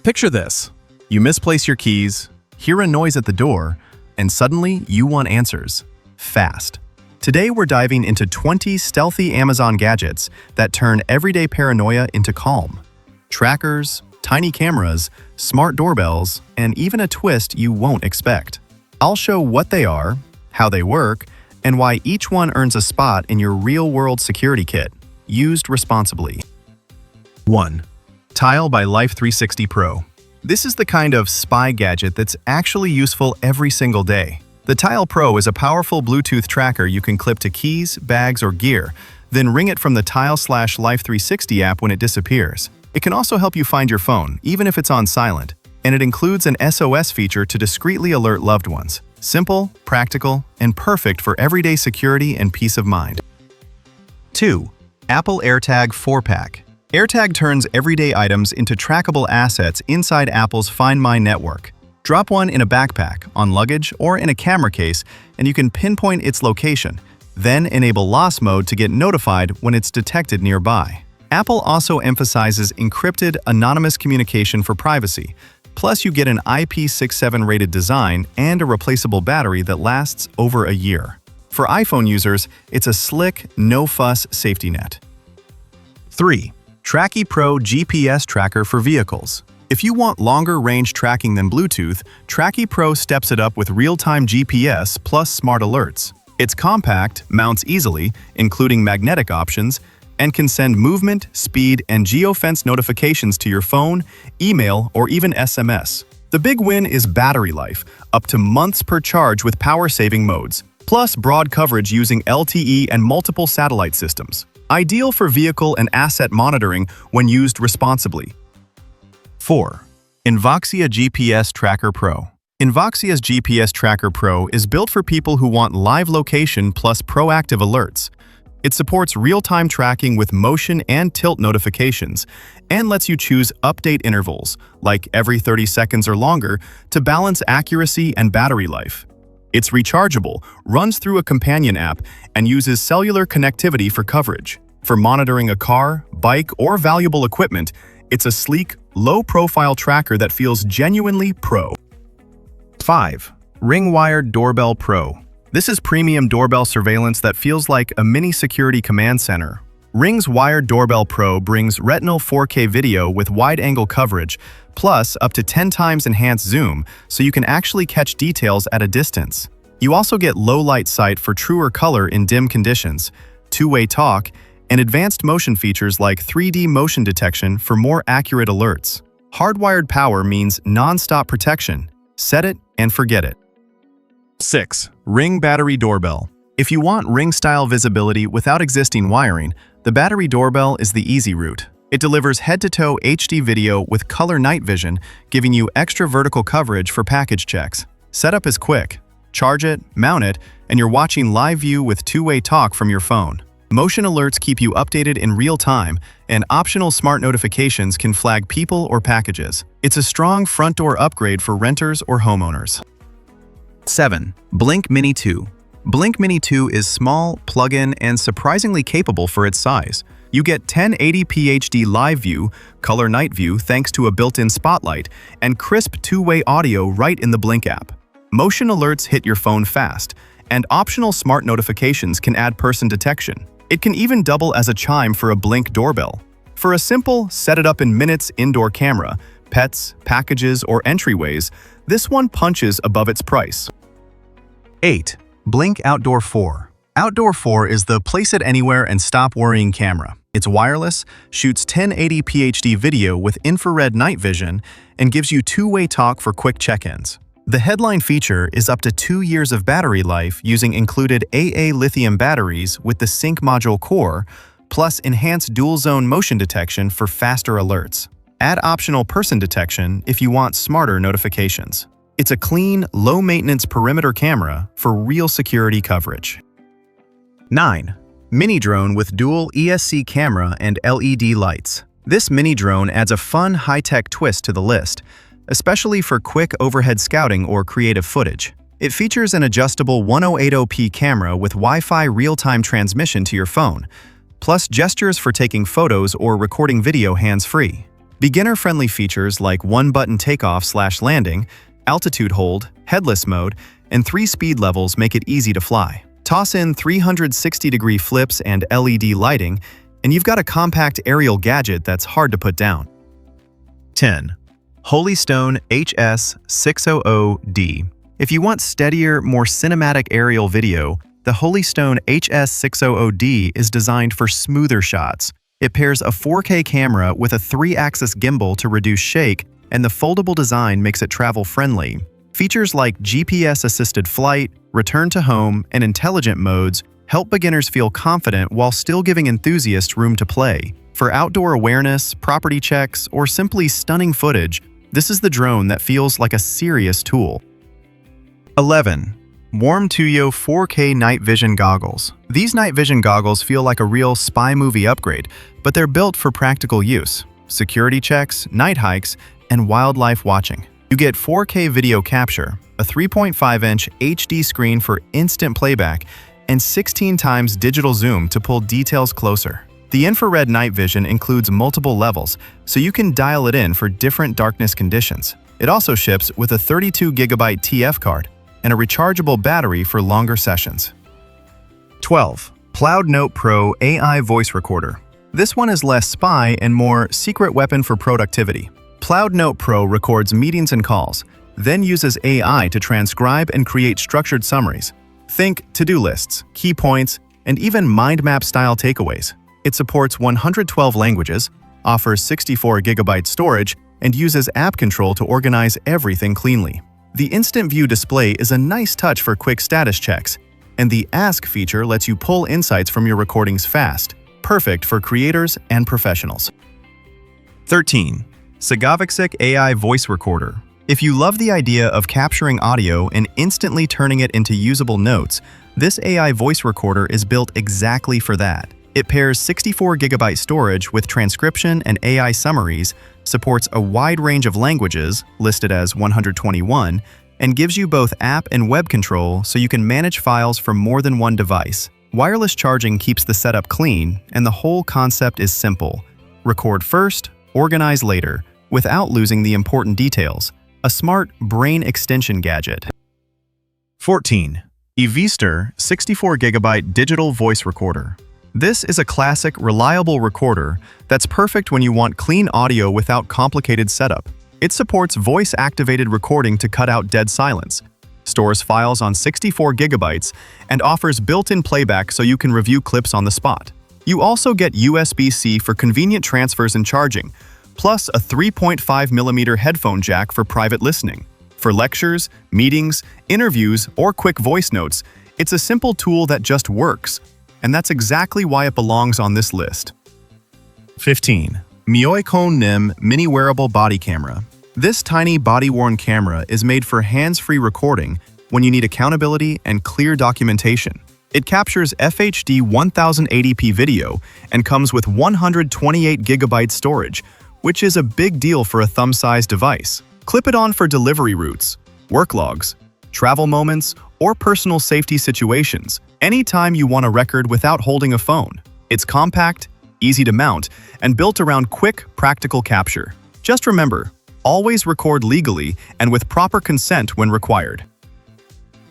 Picture this. You misplace your keys, hear a noise at the door, and suddenly you want answers. Fast. Today we're diving into 20 stealthy Amazon gadgets that turn everyday paranoia into calm. Trackers, tiny cameras, smart doorbells, and even a twist you won't expect. I'll show what they are, how they work, and why each one earns a spot in your real-world security kit, used responsibly. 1. Tile by Life360 Pro. This is the kind of spy gadget that's actually useful every single day. The Tile Pro is a powerful Bluetooth tracker you can clip to keys, bags, or gear, then ring it from the Tile/Life360 app when it disappears. It can also help you find your phone, even if it's on silent, and it includes an SOS feature to discreetly alert loved ones. Simple, practical, and perfect for everyday security and peace of mind. 2. Apple AirTag 4-Pack. AirTag turns everyday items into trackable assets inside Apple's Find My network. Drop one in a backpack, on luggage, or in a camera case, and you can pinpoint its location. Then enable loss mode to get notified when it's detected nearby. Apple also emphasizes encrypted, anonymous communication for privacy. Plus, you get an IP67 rated design and a replaceable battery that lasts over a year. For iPhone users, it's a slick, no-fuss safety net. 3. Tracky Pro GPS Tracker for vehicles. If you want longer range tracking than Bluetooth, Tracky Pro steps it up with real-time GPS plus smart alerts. It's compact, mounts easily, including magnetic options, and can send movement, speed, and geofence notifications to your phone, email, or even SMS. The big win is battery life, up to months per charge with power-saving modes, plus broad coverage using LTE and multiple satellite systems. Ideal for vehicle and asset monitoring when used responsibly. 4. Invoxia GPS Tracker Pro. Invoxia's GPS Tracker Pro is built for people who want live location plus proactive alerts. It supports real-time tracking with motion and tilt notifications, and lets you choose update intervals, like every 30 seconds or longer, to balance accuracy and battery life. It's rechargeable, runs through a companion app, and uses cellular connectivity for coverage. For monitoring a car, bike, or valuable equipment, it's a sleek, low-profile tracker that feels genuinely pro. 5. Ring Wired Doorbell Pro. This is premium doorbell surveillance that feels like a mini security command center. Ring's Wired Doorbell Pro brings Retinal 4K video with wide-angle coverage, plus up to 10 times enhanced zoom, so you can actually catch details at a distance. You also get low-light sight for truer color in dim conditions, two-way talk, and advanced motion features like 3D motion detection for more accurate alerts. Hardwired power means non-stop protection. Set it and forget it. 6. Ring Battery Doorbell. If you want Ring-style visibility without existing wiring, the battery doorbell is the easy route. It delivers head-to-toe HD video with color night vision, giving you extra vertical coverage for package checks. Setup is quick. Charge it, mount it, and you're watching live view with two-way talk from your phone. Motion alerts keep you updated in real time, and optional smart notifications can flag people or packages. It's a strong front door upgrade for renters or homeowners. 7. Blink Mini 2. Blink Mini 2 is small, plug-in, and surprisingly capable for its size. You get 1080p HD live view, color night view thanks to a built-in spotlight, and crisp two-way audio right in the Blink app. Motion alerts hit your phone fast, and optional smart notifications can add person detection. It can even double as a chime for a Blink doorbell. For a simple, set-it-up-in-minutes indoor camera, pets, packages, or entryways, this one punches above its price. 8. Blink Outdoor 4. Outdoor 4 is the place-it-anywhere-and-stop-worrying camera. It's wireless, shoots 1080p HD video with infrared night vision, and gives you two-way talk for quick check-ins. The headline feature is up to 2 years of battery life using included AA lithium batteries with the Sync module core, plus enhanced dual-zone motion detection for faster alerts. Add optional person detection if you want smarter notifications. It's a clean, low-maintenance perimeter camera for real security coverage. 9. Mini Drone with dual ESC camera and LED lights. This mini drone adds a fun, high-tech twist to the list, especially for quick overhead scouting or creative footage. It features an adjustable 1080p camera with Wi-Fi real-time transmission to your phone, plus gestures for taking photos or recording video hands-free. Beginner-friendly features like one-button takeoff/landing, altitude hold, headless mode, and 3 speed levels make it easy to fly. Toss in 360-degree flips and LED lighting, and you've got a compact aerial gadget that's hard to put down. 10. Holystone HS600D. If you want steadier, more cinematic aerial video, the Holystone HS600D is designed for smoother shots. It pairs a 4K camera with a 3-axis gimbal to reduce shake, and the foldable design makes it travel-friendly. Features like GPS-assisted flight, return to home, and intelligent modes help beginners feel confident while still giving enthusiasts room to play. For outdoor awareness, property checks, or simply stunning footage, this is the drone that feels like a serious tool. 11. Warm Tuyo 4K Night Vision Goggles. These night vision goggles feel like a real spy movie upgrade, but they're built for practical use, security checks, night hikes, and wildlife watching. You get 4K video capture, a 3.5-inch HD screen for instant playback, and 16 times digital zoom to pull details closer. The infrared night vision includes multiple levels, so you can dial it in for different darkness conditions. It also ships with a 32GB TF card and a rechargeable battery for longer sessions. 12. Cloud Note Pro AI Voice Recorder. This one is less spy and more secret weapon for productivity. Cloud Note Pro records meetings and calls, then uses AI to transcribe and create structured summaries. Think to-do lists, key points, and even mind map-style takeaways. It supports 112 languages, offers 64GB storage, and uses app control to organize everything cleanly. The Instant View display is a nice touch for quick status checks, and the Ask feature lets you pull insights from your recordings fast, perfect for creators and professionals. 13. Sagavixik AI Voice Recorder. If you love the idea of capturing audio and instantly turning it into usable notes, this AI voice recorder is built exactly for that. It pairs 64GB storage with transcription and AI summaries, supports a wide range of languages, listed as 121, and gives you both app and web control so you can manage files from more than one device. Wireless charging keeps the setup clean, and the whole concept is simple. Record first, organize later, without losing the important details. A smart brain extension gadget. 14. eVister 64GB Digital Voice Recorder. This is a classic, reliable recorder that's perfect when you want clean audio without complicated setup. It supports voice-activated recording to cut out dead silence, stores files on 64GB, and offers built-in playback so you can review clips on the spot. You also get USB-C for convenient transfers and charging, plus a 3.5mm headphone jack for private listening. For lectures, meetings, interviews, or quick voice notes, it's a simple tool that just works. And that's exactly why it belongs on this list. 15. Myoikon Nim Mini Wearable Body Camera. This tiny body-worn camera is made for hands-free recording when you need accountability and clear documentation. It captures FHD 1080p video and comes with 128GB storage, which is a big deal for a thumb-sized device. Clip it on for delivery routes, work logs, travel moments, or personal safety situations, anytime you want a record without holding a phone. It's compact, easy to mount, and built around quick, practical capture. Just remember, always record legally and with proper consent when required.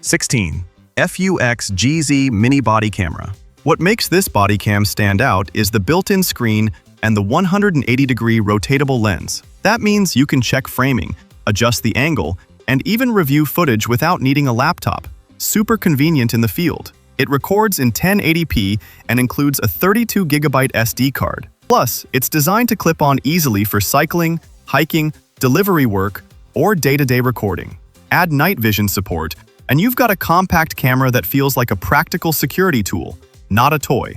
16. FUX GZ Mini Body Camera. What makes this body cam stand out is the built-in screen and the 180-degree rotatable lens. That means you can check framing, adjust the angle, and even review footage without needing a laptop. Super convenient in the field. It records in 1080p and includes a 32GB SD card. Plus, it's designed to clip on easily for cycling, hiking, delivery work, or day-to-day recording. Add night vision support, and you've got a compact camera that feels like a practical security tool, not a toy.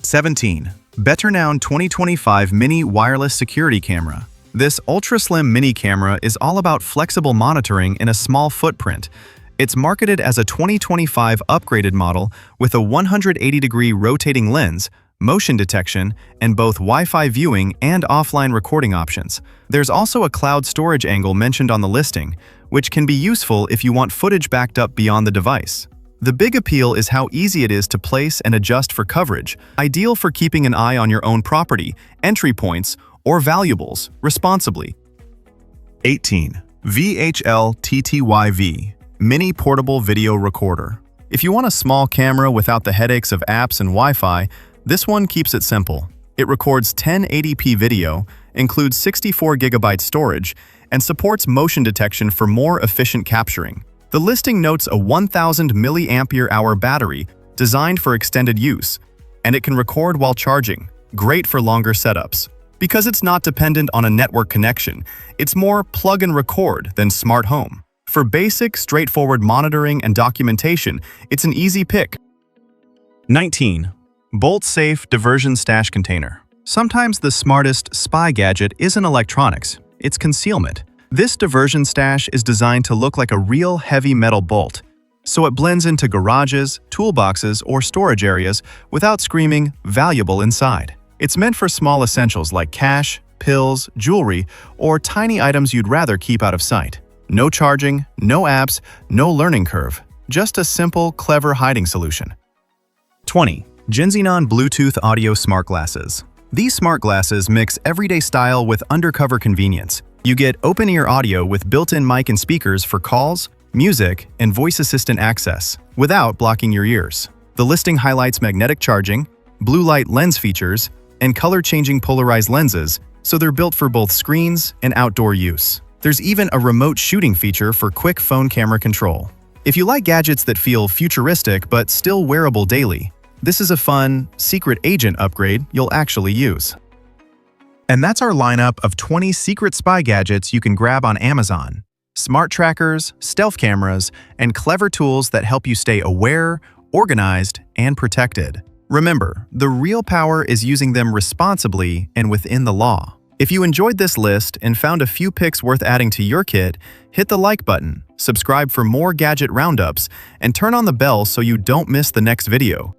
17. Betternown 2025 Mini Wireless Security Camera. This ultra-slim mini camera is all about flexible monitoring in a small footprint. It's marketed as a 2025 upgraded model with a 180-degree rotating lens, motion detection, and both Wi-Fi viewing and offline recording options. There's also a cloud storage angle mentioned on the listing, which can be useful if you want footage backed up beyond the device. The big appeal is how easy it is to place and adjust for coverage, ideal for keeping an eye on your own property, entry points, or valuables responsibly. 18. VHL-TTYV Mini Portable Video Recorder. If you want a small camera without the headaches of apps and Wi-Fi, this one keeps it simple. It records 1080p video, includes 64GB storage, and supports motion detection for more efficient capturing. The listing notes a 1000 mAh battery designed for extended use, and it can record while charging, great for longer setups. Because it's not dependent on a network connection, it's more plug and record than smart home. For basic, straightforward monitoring and documentation, it's an easy pick. 19. Bolt-safe diversion stash container. Sometimes the smartest spy gadget isn't electronics, it's concealment. This diversion stash is designed to look like a real heavy metal bolt, so it blends into garages, toolboxes, or storage areas without screaming valuable inside. It's meant for small essentials like cash, pills, jewelry, or tiny items you'd rather keep out of sight. No charging, no apps, no learning curve. Just a simple, clever hiding solution. 20. Genxenon Bluetooth Audio Smart Glasses. These smart glasses mix everyday style with undercover convenience. You get open-ear audio with built-in mic and speakers for calls, music, and voice assistant access, without blocking your ears. The listing highlights magnetic charging, blue light lens features, and color-changing polarized lenses, so they're built for both screens and outdoor use. There's even a remote shooting feature for quick phone camera control. If you like gadgets that feel futuristic but still wearable daily, this is a fun, secret agent upgrade you'll actually use. And that's our lineup of 20 secret spy gadgets you can grab on Amazon. Smart trackers, stealth cameras, and clever tools that help you stay aware, organized, and protected. Remember, the real power is using them responsibly and within the law. If you enjoyed this list and found a few picks worth adding to your kit, hit the like button, subscribe for more gadget roundups, and turn on the bell so you don't miss the next video.